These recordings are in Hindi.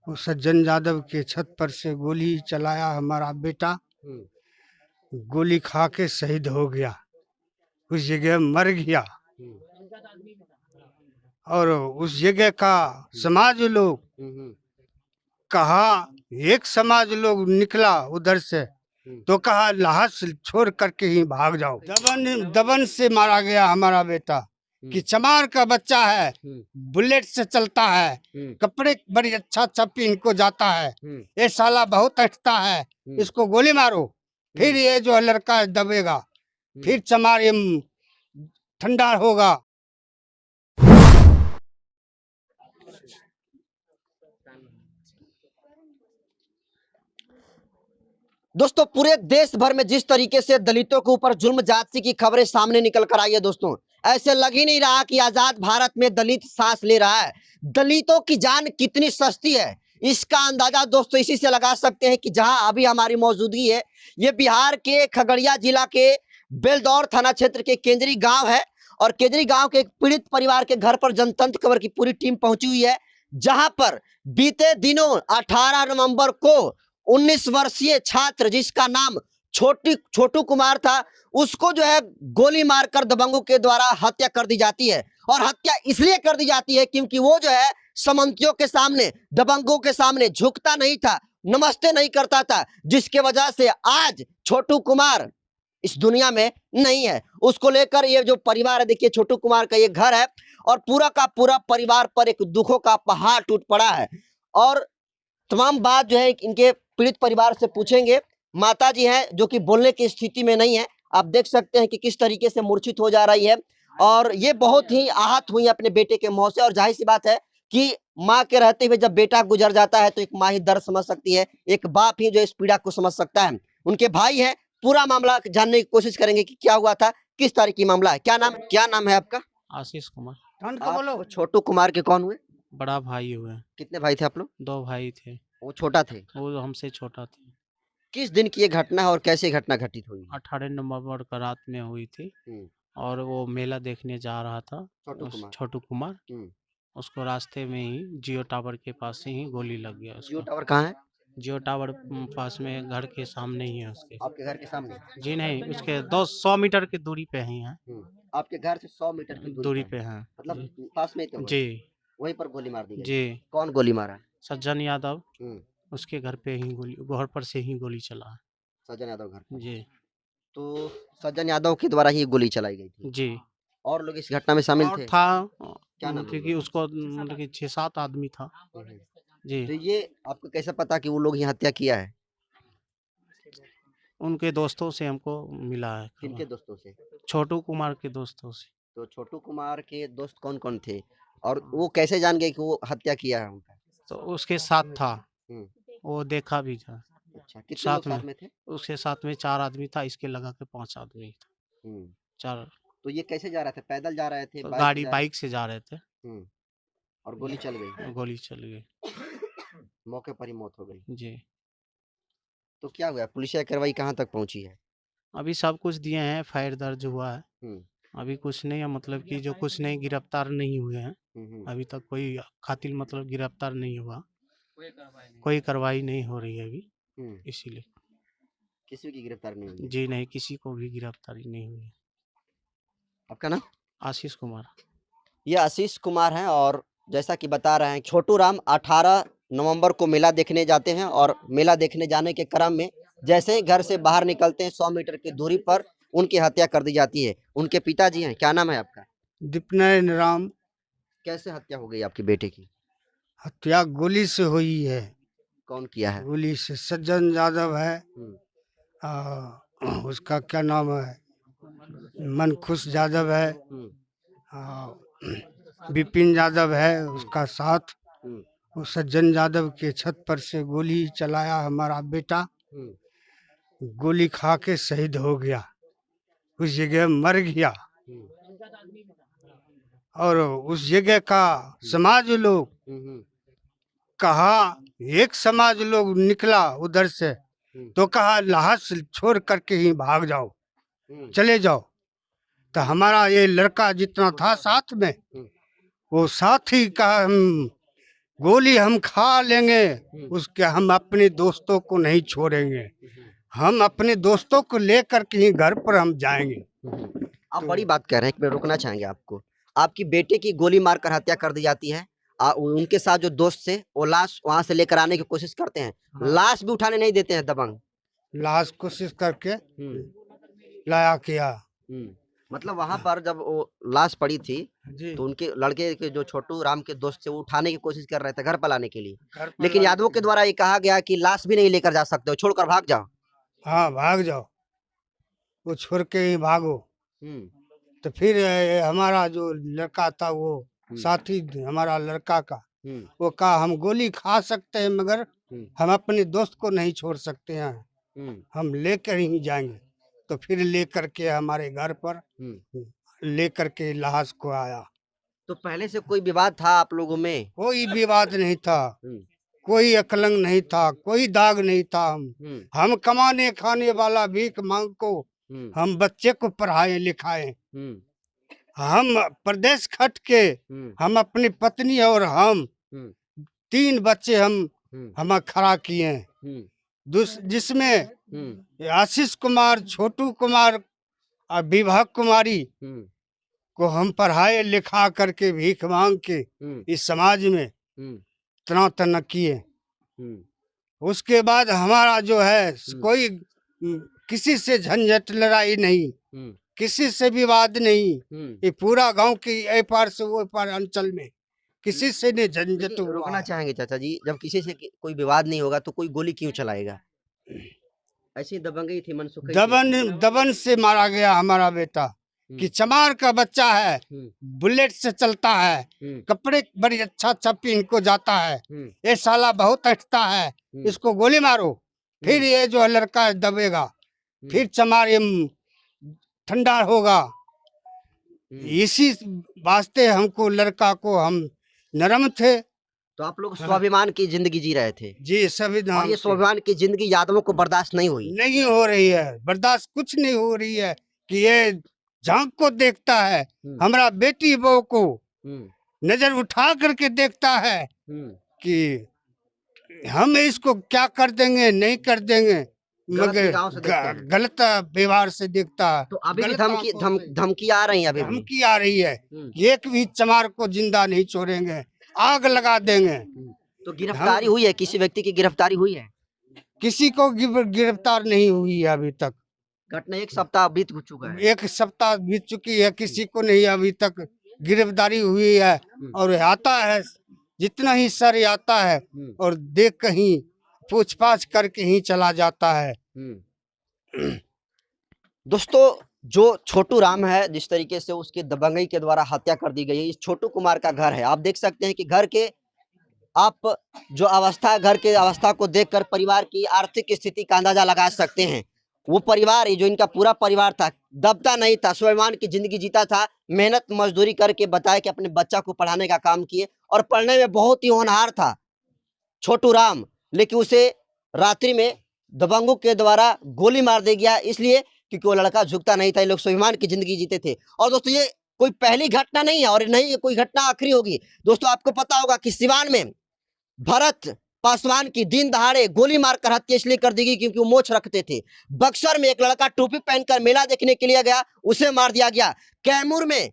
वो सज्जन यादव के छत पर से गोली चलाया हमारा बेटा, गोली खा के शहीद हो गया, उस जगह मर गया। और उस जगह का समाज लोग कहा, एक समाज लोग निकला उधर से तो कहा लाश छोड़ करके ही भाग जाओ। दबन से मारा गया हमारा बेटा, कि चमार का बच्चा है, बुलेट से चलता है, कपड़े बड़ी अच्छा पहन को जाता है, ये साला बहुत अटता है, इसको गोली मारो, फिर ये जो लड़का दबेगा, फिर चमार ये ठंडा होगा। दोस्तों, पूरे देश भर में जिस तरीके से दलितों के ऊपर जुल्म जाति की खबरें सामने निकल कर आई है दोस्तों, ऐसे लग ही नहीं रहा कि आजाद भारत में दलित सांस ले रहा है। दलितों की जान कितनी सस्ती है, इसका अंदाजा दोस्तों इसी से लगा सकते हैं कि जहां अभी हमारी मौजूदगी है, ये बिहार के खगड़िया जिला के बेलदौर थाना क्षेत्र के केंद्री गांव है। और केंद्री गांव के एक पीड़ित परिवार के घर पर जनतंत्र खबर की पूरी टीम पहुंची हुई है, जहां पर बीते दिनों 18 नवंबर को 19 वर्षीय छात्र जिसका नाम छोटू कुमार था, उसको जो है गोली मारकर दबंगों के द्वारा हत्या कर दी जाती है। और हत्या इसलिए कर दी जाती है क्योंकि वो जो है सामंतियों के सामने, दबंगों के सामने झुकता नहीं था, नमस्ते नहीं करता था, जिसके वजह से आज छोटू कुमार इस दुनिया में नहीं है। उसको लेकर ये जो परिवार है, देखिए छोटू कुमार का ये घर है और पूरा का पूरा परिवार पर एक दुखों का पहाड़ टूट पड़ा है। और तमाम बात जो है इनके पीड़ित परिवार से पूछेंगे। माता जी हैं जो कि बोलने की स्थिति में नहीं है, आप देख सकते हैं कि किस तरीके से मूर्छित हो जा रही है और ये बहुत ही आहत हुई अपने बेटे के मौत से। और जाहिर सी बात है कि माँ के रहते हुए जब बेटा गुजर जाता है तो एक माँ ही दर्द समझ सकती है, एक बाप ही जो इस पीड़ा को समझ सकता है। उनके भाई हैं, पूरा मामला जानने की कोशिश करेंगे कि क्या हुआ था, किस तरह की मामला है। क्या नाम है आपका? आशीष कुमार। आप छोटू कुमार के कौन हुए? बड़ा भाई हुए। कितने भाई थे आप लोग? 2 भाई थे। वो छोटा थे? वो हमसे छोटा थे। किस दिन की ये घटना है और कैसे घटना घटित हुई? 18 नवंबर का रात में हुई थी और वो मेला देखने जा रहा था छोटू कुमार। उसको रास्ते में ही जियो टावर के पास से ही गोली लग गया। जियो टावर कहाँ है? जियो टावर पास में घर के सामने ही है उसके। आपके घर के सामने? जी नहीं, उसके 200 मीटर की दूरी पे ही है। आपके घर से 100 मीटर की दूरी पे है, मतलब पास में ही? जी वहीं पर गोली मार दी गई? जी। कौन गोली मारा? सज्जन यादव, उसके घर पे ही घर पर से ही गोली चला है। सज्जन यादव घर पर? जी। तो सज्जन यादव के द्वारा ही गोली चलाई गई थी? जी। और लोग इस घटना में शामिल थे? था क्या नाम? क्योंकि उसको मतलब कि 6-7 आदमी था। जी। तो ये आपको कैसे पता कि वो लोग यहाँ हत्या किया है? उनके दोस्तों से हमको मिला है। किनके दोस्तों से? छोटू कुमार के दोस्तों से। तो छोटू कुमार के दोस्त कौन कौन थे और वो कैसे जान गए कि वो हत्या किया है उनका? तो उसके साथ था, वो देखा भी था। अच्छा, कितने लोग साथ में थे? उसके साथ में 4 आदमी था, इसके लगा के 5 आदमी था। 4। तो ये कैसे जा रहे थे? पैदल जा रहे थे? तो बाइक से जा रहे थे। और गोली चल गई? गोली चल गई, मौके पर ही मौत हो गई। जी। तो क्या हुआ, पुलिस कार्रवाई कहाँ तक पहुंची है? अभी सब कुछ दिए हैं, फायर दर्ज हुआ है। अभी कुछ नहीं है, मतलब कि जो कुछ नहीं, गिरफ्तार नहीं हुए हैं अभी तक। कोई कातिल मतलब गिरफ्तार नहीं हुआ, कोई कार्रवाई नहीं हो रही है अभी, इसीलिए किसी की गिरफ्तार नहीं हुई? जी नहीं, किसी को भी गिरफ्तारी नहीं हुई। आपका नाम? आशीष कुमार। ये आशीष कुमार हैं और जैसा कि बता रहे हैं, छोटू राम 18 नवंबर को मेला देखने जाते हैं और मेला देखने जाने के क्रम में जैसे ही घर से बाहर निकलते हैं 100 मीटर की दूरी पर उनकी हत्या कर दी जाती है। उनके पिताजी हैं, क्या नाम है आपका? दीपनारायण राम। कैसे हत्या हो गई आपके बेटे की? हत्या गोली से हुई है। कौन किया है? गोली से सज्जन यादव है, उसका क्या नाम है, मनखुश यादव है, विपिन यादव है उसका साथ। वो सज्जन यादव के छत पर से गोली चलाया हमारा बेटा, गोली खा के शहीद हो गया, उस जगह मर गया। और उस जगह का समाज लोग कहा, एक समाज लोग निकला उधर से तो कहा लाश छोड़ करके ही भाग जाओ, चले जाओ। तो हमारा ये लड़का जितना था साथ में, वो साथ ही कहा हम गोली हम खा लेंगे, उसके हम अपने दोस्तों को नहीं छोड़ेंगे। हम अपने दोस्तों को लेकर के ही घर पर हम जाएंगे। आप बड़ी बात कह रहे हैं, मैं रोकना चाहेंगे आपको। आपकी बेटे की गोली मारकर हत्या कर दी जाती है। उनके साथ जो दोस्त थे वो लाश वहां से लेकर आने की कोशिश करते हैं, लाश भी उठाने नहीं देते हैं दबंग। लाश कोशिश करके लाया किया मतलब वहां पर जब वो लाश पड़ी थी जी। तो उनके लड़के के जो छोटू राम के दोस्त थे वो उठाने की कोशिश कर रहे थे घर पर लाने के लिए, घर पर लेकिन लाने यादवों के के द्वारा ये कहा गया कि लाश भी नहीं लेकर जा सकते हो, छोड़कर भाग जाओ। हाँ, भाग जाओ, वो छोड़ के ही भागो। तो फिर हमारा जो लड़का था वो साथी हमारा लड़का का, वो कहा हम गोली खा सकते हैं मगर हम अपने दोस्त को नहीं छोड़ सकते हैं, हम लेकर ही जाएंगे। तो फिर लेकर के हमारे घर पर लेकर के लाश को आया। तो पहले से कोई विवाद था आप लोगों में? कोई विवाद नहीं था, कोई अकलंग नहीं था, कोई दाग नहीं था। हम कमाने खाने वाला भीख मांग को हम बच्चे को पढ़ाए लिखाए। हम प्रदेश खट के हम अपनी पत्नी और हम 3 बच्चे हम खड़ा किए हैं, जिसमें आशीष कुमार, छोटू कुमार और विभा कुमारी को हम पढ़ाए लिखा करके भीख मांग के इस समाज में तना किए। उसके बाद हमारा जो है कोई किसी से झंझट लड़ाई नहीं, किसी से विवाद नहीं। ये पूरा गांव की ए पार से वो पार अंचल में किसी से नहीं झंझट हुआ। रोकना चाहेंगे चाचा जी, जब किसी से कोई विवाद नहीं होगा तो कोई गोली क्यों चलाएगा? ऐसी दबंगई थी, मनसुखी थी। दबन से मारा गया हमारा बेटा कि चमार का बच्चा है, बुलेट से चलता है, कपड़े बड़ी अच्छा पहन को जाता है, ये साला बहुत अटता है, इसको गोली मारो, फिर ये जो लड़का दबेगा, फिर चमार ये ठंडा होगा। इसी वास्ते हमको लड़का को हम नरम थे। तो आप लोग स्वाभिमान की जिंदगी जी रहे थे जी, संविधान और ये स्वाभिमान की जिंदगी यादवों को बर्दाश्त नहीं हुई। नहीं हो रही है, बर्दाश्त कुछ नहीं हो रही है कि ये झांक को देखता है, हमारा बेटी बहू को नजर उठा करके देखता है कि हम इसको क्या कर देंगे, नहीं कर देंगे, मगर गलत व्यवहार से देखता है। तो अभी भी धमकी आ रही है, अभी धमकी आ रही है, एक भी चमार को जिंदा नहीं छोड़ेंगे, आग लगा देंगे। तो गिरफ्तारी हुई है? किसी व्यक्ति की गिरफ्तारी हुई है? किसी को गिरफ्तार नहीं हुई है अभी तक। घटना 1 सप्ताह बीत चुका है। 1 सप्ताह बीत चुकी है, किसी को नहीं अभी तक गिरफ्तारी हुई है। और आता है जितना ही सर आता है और देख कहीं पूछताछ करके ही चला जाता है। दोस्तों, जो छोटू राम है, जिस तरीके से उसकी दबंगई के द्वारा हत्या कर दी गई है, इस छोटू कुमार का घर है। आप देख सकते हैं कि घर के आप जो अवस्था, घर के अवस्था को देखकर परिवार की आर्थिक स्थिति का अंदाजा लगा सकते हैं। वो परिवार, जो इनका पूरा परिवार था, दबता नहीं था, स्वाभिमान की जिंदगी जीता था, मेहनत मजदूरी करके बताया कि अपने बच्चा को पढ़ाने का काम किए और पढ़ने में बहुत ही होनहार था छोटू राम। लेकिन उसे रात्रि में दबंगों के द्वारा गोली मार दिया गया, इसलिए क्योंकि वो लड़का झुकता नहीं था। ये लोग स्वाभिमान की जिंदगी जीते थे। और दोस्तों, ये कोई पहली घटना नहीं है और नहीं कोई घटना आखिरी होगी। दोस्तों, आपको पता होगा कि सिवान में भरत पासवान की दिन दहाड़े गोली मारकर हत्या इसलिए कर दी गई क्योंकि वो मोछ रखते थे। बक्सर में एक लड़का टोपी पहनकर मेला देखने के लिए गया, उसे मार दिया गया। कैमूर में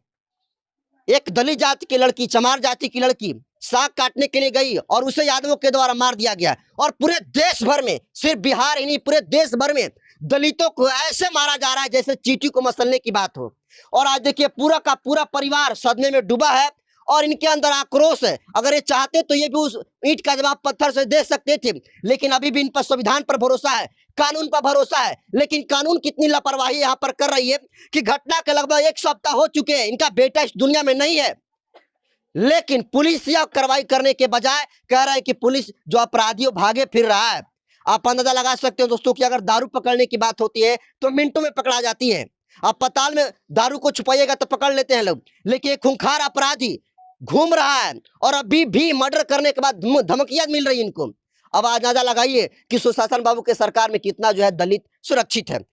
एक दलित जाति की लड़की, चमार जाति की लड़की साग काटने के लिए गई और उसे यादवों के द्वारा मार दिया गया। और पूरे देश भर में, सिर्फ बिहार ही नहीं, पूरे देश भर में दलितों को ऐसे मारा जा रहा है जैसे चींटी को मसलने की बात हो। और आज देखिए, पूरा का पूरा परिवार सदमे में डूबा है और इनके अंदर आक्रोश है। अगर ये चाहते तो ये भी उस ईंट का जवाब पत्थर से दे सकते थे, लेकिन अभी भी इन पर संविधान पर भरोसा है, कानून पर भरोसा है। लेकिन कानून कितनी लापरवाही यहाँ पर कर रही है कि घटना के लगभग 1 सप्ताह हो चुके हैं, इनका बेटा इस दुनिया में नहीं है, लेकिन पुलिस यह कार्रवाई करने के बजाय कह रहा है कि पुलिस जो अपराधियों भागे फिर रहा है। आप अंदाजा लगा सकते हो दोस्तों कि अगर दारू पकड़ने की बात होती है तो मिनटों में पकड़ा जाती है। अस्पताल में दारू को छुपाइएगा तो पकड़ लेते हैं लोग, लेकिन एक खूंखार अपराधी घूम रहा है और अभी भी मर्डर करने के बाद धमकियां मिल रही इनको। अब अंदाजा लगाइए कि सुशासन बाबू के सरकार में कितना जो है दलित सुरक्षित है।